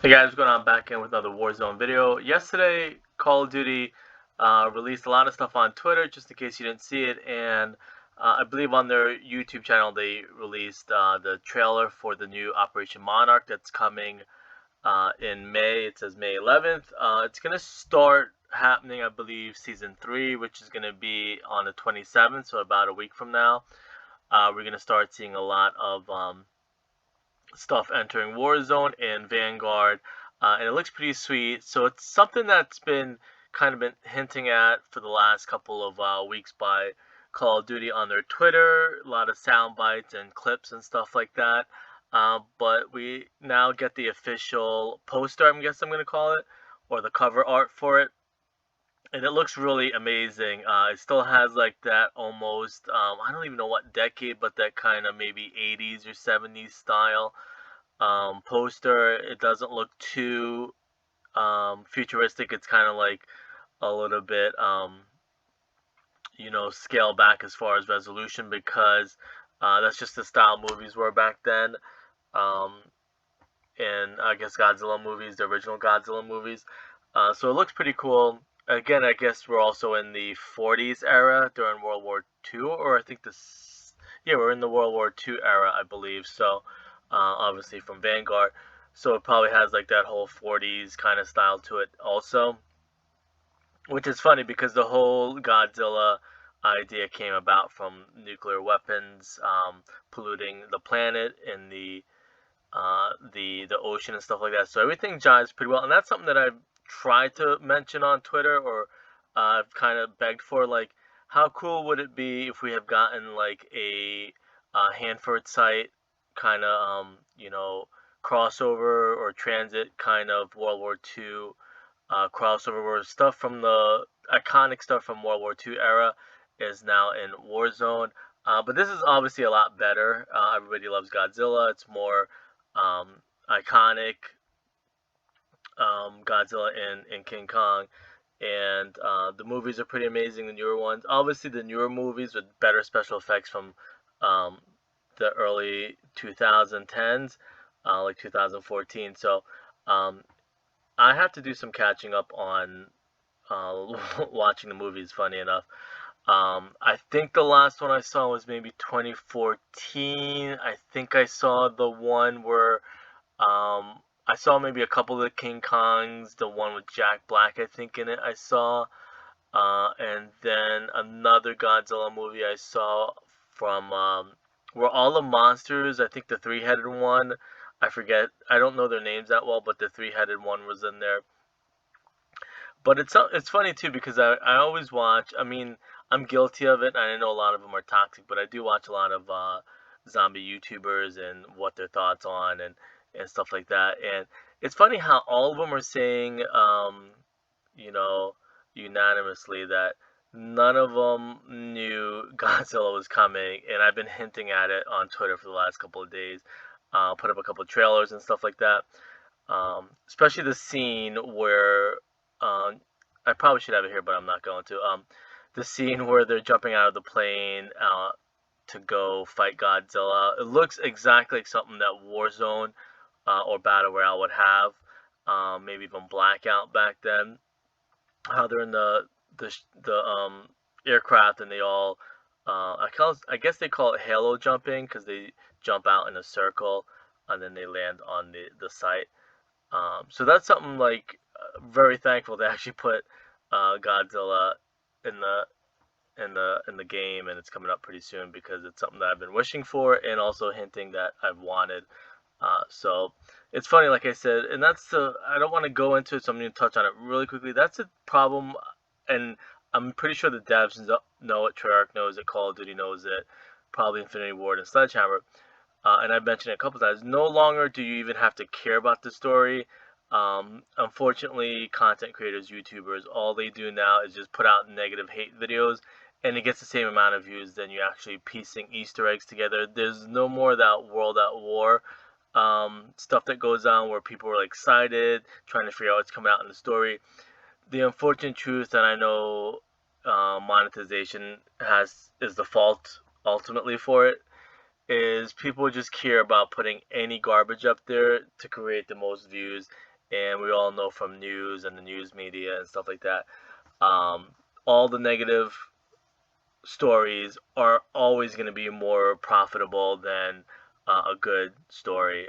Hey guys, what's going on? Back in with another Warzone video. Yesterday, Call of Duty released a lot of stuff on Twitter, just in case you didn't see it, and I believe on their YouTube channel they released the trailer for the new Operation Monarch that's coming in May. It says May 11th. It's gonna start happening, I believe, season 3, which is gonna be on the 27th, so about a week from now. We're gonna start seeing a lot of stuff entering Warzone and Vanguard, and it looks pretty sweet. So it's something that's been kind of been hinting at for the last couple of weeks by Call of Duty on their Twitter, a lot of sound bites and clips and stuff like that. But we now get the official poster, I guess I'm going to call it, or the cover art for it. And it looks really amazing. It still has like that almost, I don't even know what decade, but that kind of maybe 80s or 70s style poster. It doesn't look too futuristic. It's kind of like a little bit, scale back as far as resolution because that's just the style movies were back then. Um, and I guess Godzilla movies, the original Godzilla movies. So it looks pretty cool. Again, I guess we're also in the 40s era during World War II, or I think this, yeah, we're in the World War II era, I believe. So, obviously from Vanguard. So it probably has like that whole 40s kind of style to it also, which is funny because the whole Godzilla idea came about from nuclear weapons polluting the planet and the ocean and stuff like that. So everything jives pretty well, and that's something that I've tried to mention on Twitter, or I've kind of begged for. Like, how cool would it be if we have gotten like a Hanford site kind of crossover or transit kind of World War II crossover, where stuff from the iconic stuff from World War II era is now in Warzone. But this is obviously a lot better. Everybody loves Godzilla. It's more iconic, Godzilla and King Kong. And the movies are pretty amazing, the newer ones. Obviously, the newer movies with better special effects from um, the early 2010s, like 2014. So um, I have to do some catching up on watching the movies, funny enough. I think the last one I saw was maybe 2014. I think I saw the one where I saw maybe a couple of the King Kongs, the one with Jack Black, I think, in it. I saw, and then another Godzilla movie I saw from where all the monsters. I think the three-headed one. I forget. I don't know their names that well, but the three-headed one was in there. But it's funny too because I always watch. I mean, I'm guilty of it. And I know a lot of them are toxic, but I do watch a lot of zombie YouTubers and what their thoughts on and stuff like that. And it's funny how all of them are saying, you know, unanimously that none of them knew Godzilla was coming, and I've been hinting at it on Twitter for the last couple of days. Put up a couple of trailers and stuff like that. Especially the scene where I probably should have it here, but I'm not going to. The scene where they're jumping out of the plane to go fight Godzilla. It looks exactly like something that Warzone or Battle Royale would have. Maybe even Blackout back then. How they're in the aircraft and they all I guess they call it halo jumping because they jump out in a circle and then they land on the site. So that's something like very thankful they actually put Godzilla in the game, and it's coming up pretty soon because it's something that I've been wishing for and also hinting that I've wanted. So it's funny, like I said, and that's the I don't want to go into it, so I'm going to touch on it really quickly. That's a problem, and I'm pretty sure the devs know it, Treyarch knows it, Call of Duty knows it, probably Infinity Ward and Sledgehammer. And I've mentioned it a couple times. No longer do you even have to care about the story. Unfortunately, content creators, YouTubers, all they do now is just put out negative hate videos, and it gets the same amount of views than you actually piecing Easter eggs together. There's no more of that world at war stuff that goes on where people are like excited, trying to figure out what's coming out in the story. The unfortunate truth, and I know monetization is the fault ultimately for it, is people just care about putting any garbage up there to create the most views and we all know from news and the news media and stuff like that, um, all the negative stories are always going to be more profitable than a good story.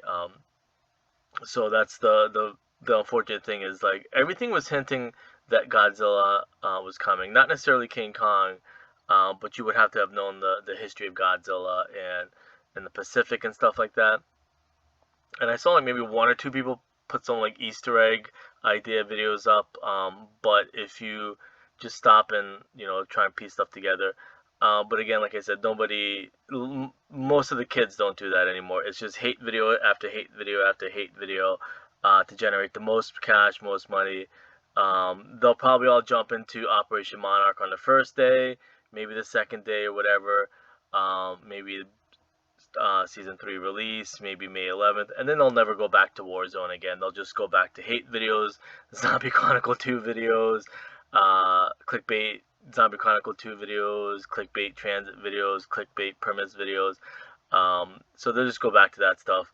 So that's the unfortunate thing is like everything was hinting that Godzilla was coming, not necessarily King Kong, but you would have to have known the history of Godzilla and the Pacific and stuff like that. And I saw like maybe one or two people put some like Easter egg idea videos up. But if you just stop and try and piece stuff together, but again, like I said, most of the kids don't do that anymore. It's just hate video after hate video after hate video to generate the most cash, most money. They'll probably all jump into Operation Monarch on the first day, maybe the second day or whatever. Maybe season 3 release, maybe May 11th, and then they'll never go back to Warzone again. They'll just go back to hate videos, Zombie Chronicle 2 videos, clickbait Zombie Chronicle 2 videos, clickbait transit videos, clickbait premise videos. So they'll just go back to that stuff.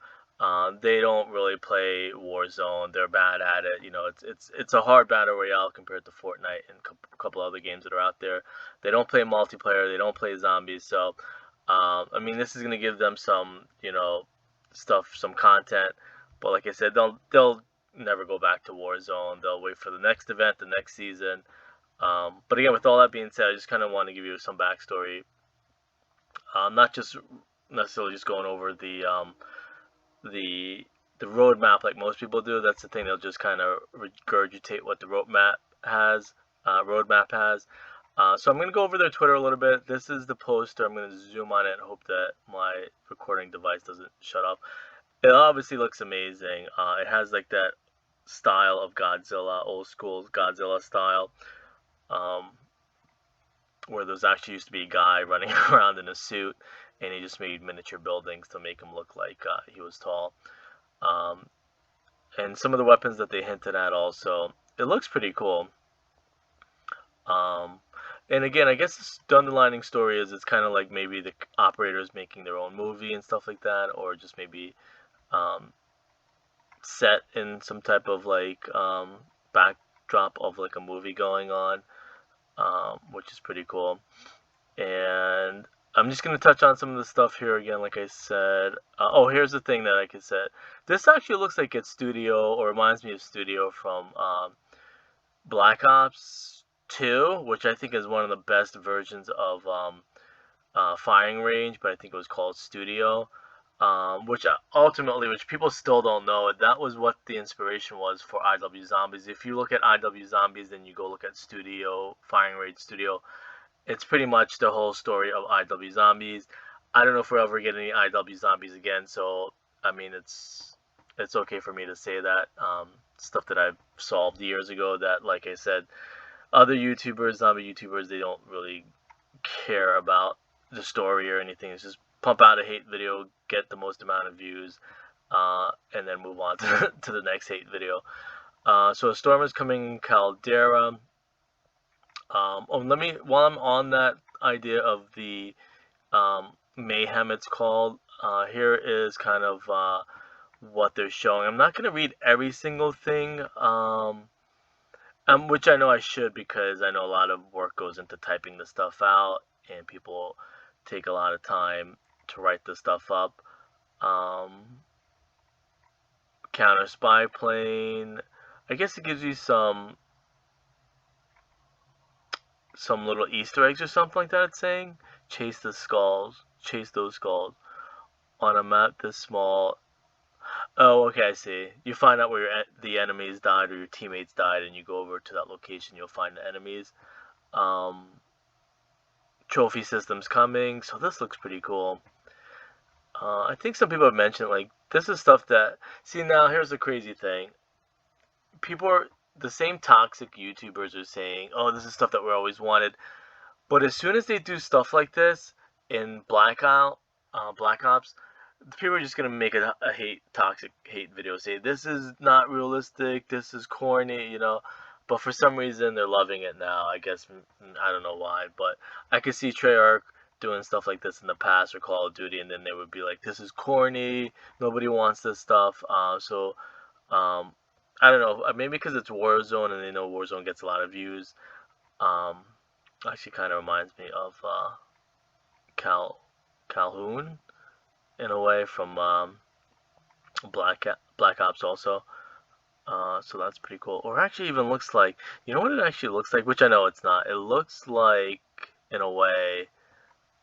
They don't really play Warzone. They're bad at it. It's a hard battle royale compared to Fortnite and a couple other games that are out there. They don't play multiplayer. They don't play zombies. So I mean, this is gonna give them some, stuff, some content. But like I said, they'll never go back to Warzone. They'll wait for the next event, the next season. But again, with all that being said, I just kind of want to give you some backstory. Not just necessarily just going over the roadmap like most people do. That's the thing. They'll just kind of regurgitate what the roadmap has. So I'm going to go over their Twitter a little bit. This is the poster. I'm going to zoom on it and hope that my recording device doesn't shut off. It obviously looks amazing. It has like that style of Godzilla, old school Godzilla style, where there's actually used to be a guy running around in a suit, and he just made miniature buildings to make him look like he was tall. And some of the weapons that they hinted at also, it looks pretty cool. And again, I guess the underlining story is it's kind of like maybe the operators making their own movie and stuff like that, or just maybe set in some type of like backdrop of like a movie going on, which is pretty cool. And I'm just going to touch on some of the stuff here again, like I said. Oh, here's the thing that I could say. This actually looks like it's studio, or reminds me of studio from Black Ops 2, which I think is one of the best versions of Firing Range, but I think it was called Studio, which people still don't know, that was what the inspiration was for IW Zombies. If you look at IW Zombies, then you go look at Studio, Firing Range Studio, it's pretty much the whole story of IW Zombies. I don't know if we'll ever get any IW Zombies again, so I mean, it's okay for me to say that. Stuff that I've solved years ago that, like I said, other YouTubers, zombie YouTubers, they don't really care about the story or anything. It's just pump out a hate video, get the most amount of views, and then move on to the next hate video. So a storm is coming, Caldera. While I'm on that idea of the mayhem, it's called, here is kind of what they're showing. I'm not going to read every single thing, which I know I should, because I know a lot of work goes into typing the stuff out, and people take a lot of time to write the stuff up. Counter spy plane. I guess it gives you some little Easter eggs or something like that. It's saying chase those skulls on a map this small. Oh, okay, I see. You find out where the enemies died or your teammates died, and you go over to that location, you'll find the enemies. Trophy systems coming, so this looks pretty cool. I think some people have mentioned, like, this is stuff that... See, now, here's the crazy thing. The same toxic YouTubers are saying, oh, this is stuff that we always wanted. But as soon as they do stuff like this in Black Ops, people are just going to make a toxic hate video, say, this is not realistic, this is corny, But for some reason, they're loving it now. I guess, I don't know why. But I could see Treyarch doing stuff like this in the past, or Call of Duty, and then they would be like, this is corny, nobody wants this stuff. So I don't know, maybe because it's Warzone and they know Warzone gets a lot of views. Um, Actually, kind of reminds me of Cal Calhoun in a way from Black Ops also. So that's pretty cool. Or actually, even looks like, you know what it actually looks like, which I know it's not. It looks like, in a way,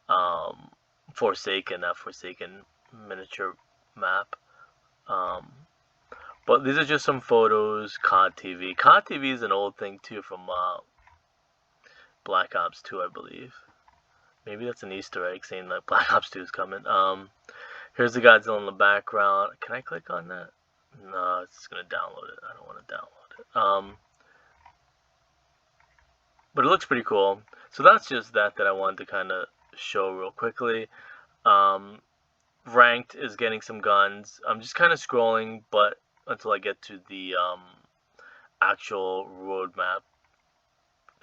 um, Forsaken, that Forsaken miniature map. Um, but these are just some photos. COD TV. COD TV is an old thing too from Black Ops 2, I believe. Maybe that's an Easter egg saying that Black Ops 2 is coming. Here's the Godzilla in the background. Can I click on that? No, it's gonna download it. I don't want to download it. But it looks pretty cool. So that's just that I wanted to kind of show real quickly. Um, Ranked is getting some guns. I'm just kind of scrolling, but until I get to the actual roadmap.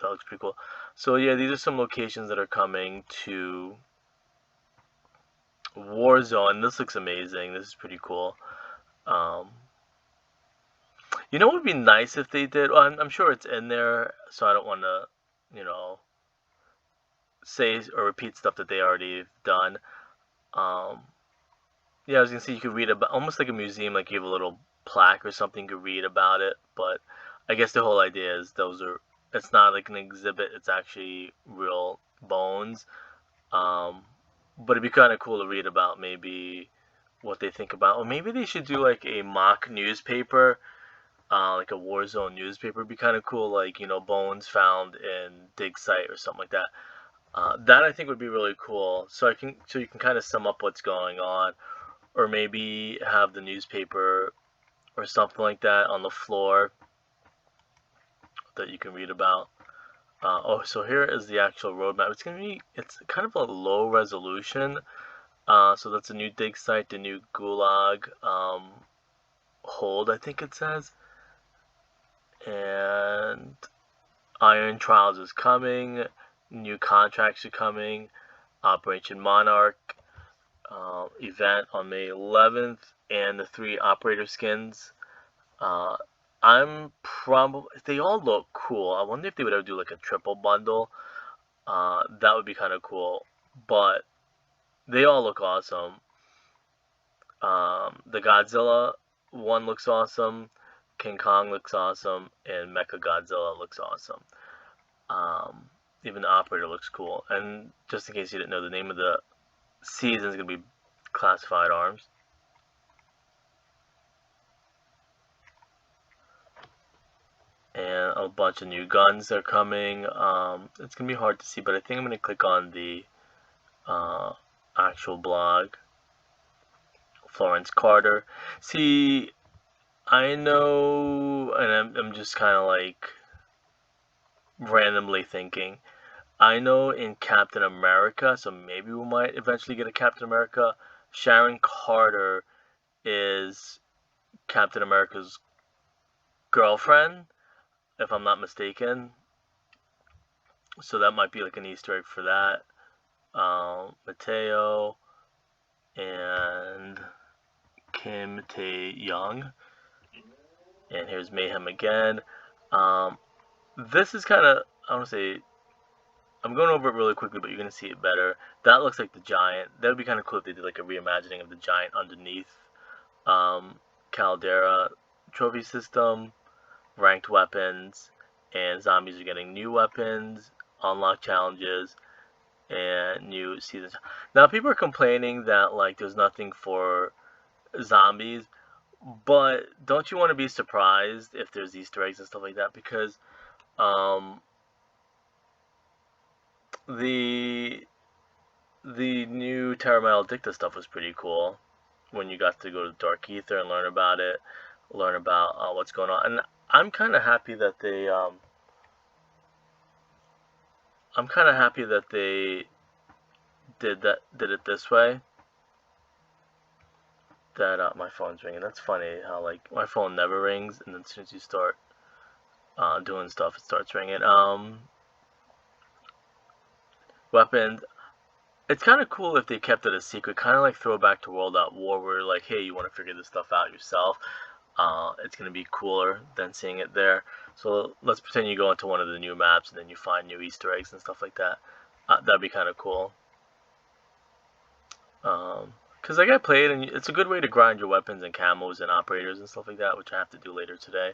That looks pretty cool. So yeah, these are some locations that are coming to Warzone. This looks amazing. This is pretty cool. Um, you know what would be nice if they did? Well, I'm sure it's in there, so I don't want to, you know, say or repeat stuff that they already done. Um, yeah, as you can see, you could read about almost like a museum, like you have a little plaque or something to read about it. But I guess the whole idea is those are. It's not like an exhibit. It's actually real bones. Um, but it'd be kind of cool to read about maybe what they think about. Or maybe they should do like a mock newspaper, like a Warzone newspaper. It'd be kind of cool, like bones found in dig site or something like that. That I think would be really cool. So you can kind of sum up what's going on, or maybe have the newspaper or something like that on the floor that you can read about. So here is the actual roadmap. It's kind of a low resolution. So that's a new dig site, the new Gulag hold, I think it says. And Iron Trials is coming. New contracts are coming. Operation Monarch event on May 11th, and the 3 operator skins. Uh, they all look cool. I wonder if they would ever do like a triple bundle. That would be kind of cool. But they all look awesome. The Godzilla one looks awesome. King Kong looks awesome, and Mecha Godzilla looks awesome. Even the operator looks cool. And just in case you didn't know, the name of the season is going to be Classified Arms. And a bunch of new guns are coming. It's going to be hard to see, but I think I'm going to click on the actual blog. Florence Carter. See, I know, and I'm just kind of like randomly thinking. I know in Captain America, so maybe we might eventually get a Captain America. Sharon Carter is Captain America's girlfriend, if I'm not mistaken. So that might be like an Easter egg for that. Mateo and Kim Tae-young. And here's Mayhem again. This is kind of, I want to say, I'm going over it really quickly, but you're going to see it better. That looks like the Giant. That would be kind of cool if they did like a reimagining of the Giant underneath Caldera trophy system, ranked weapons, and zombies are getting new weapons, unlock challenges, and new seasons. Now, people are complaining that like there's nothing for zombies, but don't you want to be surprised if there's Easter eggs and stuff like that? Because the new Terra Maledicta stuff was pretty cool when you got to go to Dark Ether and learn about it, learn about what's going on. And I'm kind of happy that they did it this way. That my phone's ringing. That's funny how like my phone never rings, and then as soon as you start doing stuff, it starts ringing. Weapons. It's kind of cool if they kept it a secret, kind of like throwback to World at War, where like, hey, you want to figure this stuff out yourself. it's going to be cooler than seeing it there. So let's pretend you go into one of the new maps and then you find new Easter eggs and stuff like that. That'd be kind of cool. Because like I played, and it's a good way to grind your weapons and camos and operators and stuff like that, which I have to do later today.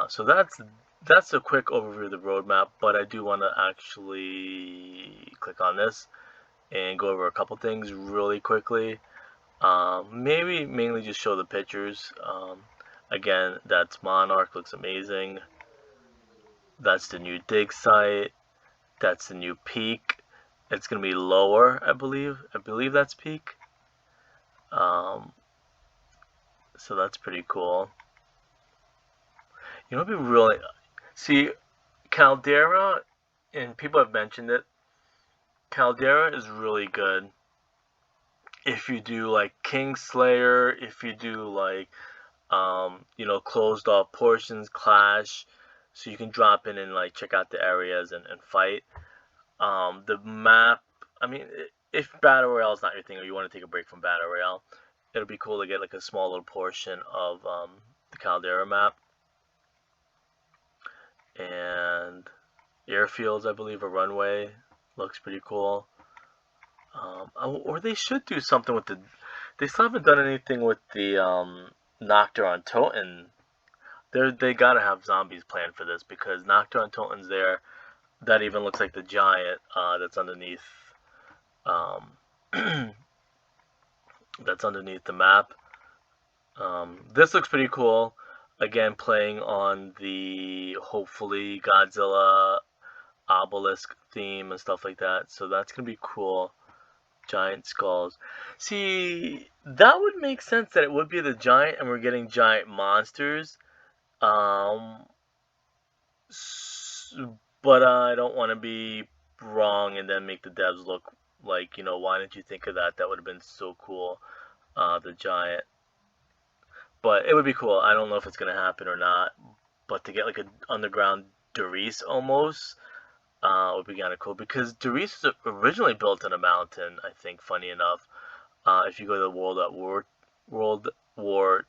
So that's a quick overview of the roadmap, but I do want to actually click on this and go over a couple things really quickly. Maybe mainly just show the pictures. Again, that's Monarch, looks amazing. That's the new dig site. That's the new peak. It's gonna be lower, I believe. I believe that's peak. So that's pretty cool. You know, what would be really see Caldera, and people have mentioned it. Caldera is really good if you do like Kingslayer, if you do like closed off portions, Clash, so you can drop in and like check out the areas and fight. The map, I mean, if Battle Royale is not your thing or you want to take a break from Battle Royale, it'll be cool to get like a small little portion of the Caldera map. And airfields, I believe, a runway looks pretty cool. Or they should do something with the. They still haven't done anything with the Noctur on Toten. They gotta have zombies planned for this because Noctur on Toten's there. That even looks like the giant that's underneath. That's underneath the map. This looks pretty cool. Again, playing on the hopefully Godzilla obelisk theme and stuff like that. So that's gonna be cool. Giant skulls. See, that would make sense that it would be the giant and we're getting giant monsters. Um, but I don't want to be wrong and then make the devs look like, why didn't you think of that? That would have been so cool. The giant. But it would be cool. I don't know if it's going to happen or not. But to get like an underground Doris almost would be kind of cool. Because Doris was originally built in a mountain, I think, funny enough. If you go to the World War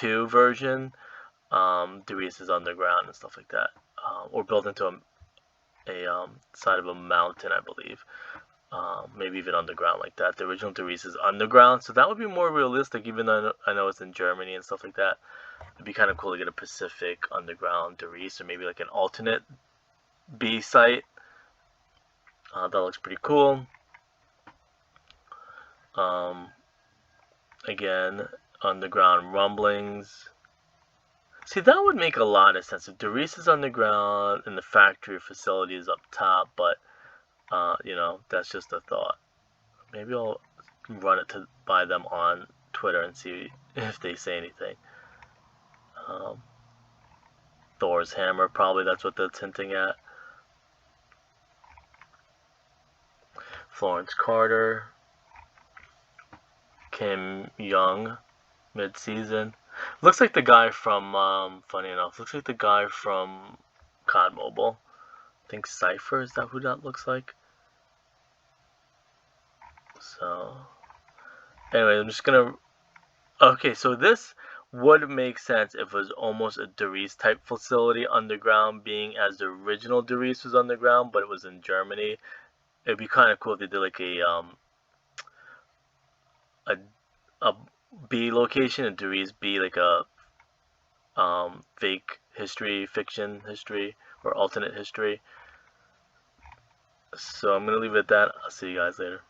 II version, Doris is underground and stuff like that. Or built into a side of a mountain, I believe. Maybe even underground like that. The original Doris is underground, so that would be more realistic, even though I know it's in Germany and stuff like that. It'd be kind of cool to get a Pacific underground Doris, or maybe like an alternate B site. That looks pretty cool. Again, underground rumblings. See, that would make a lot of sense if Doris is underground and the factory or facility is up top, but that's just a thought. Maybe I'll run it by them on Twitter and see if they say anything. Thor's hammer, probably that's what that's hinting at. Florence Carter. Kim Young, mid-season. Looks like the guy from, funny enough, looks like the guy from COD Mobile. I think Cypher, is that who that looks like? So, anyway, I'm just gonna. Okay, so this would make sense if it was almost a Doris type facility underground, being as the original Doris was underground, but it was in Germany. It'd be kind of cool if they did like a B location and Doris B like a fake history, fiction history, or alternate history. So I'm gonna leave it at that. I'll see you guys later.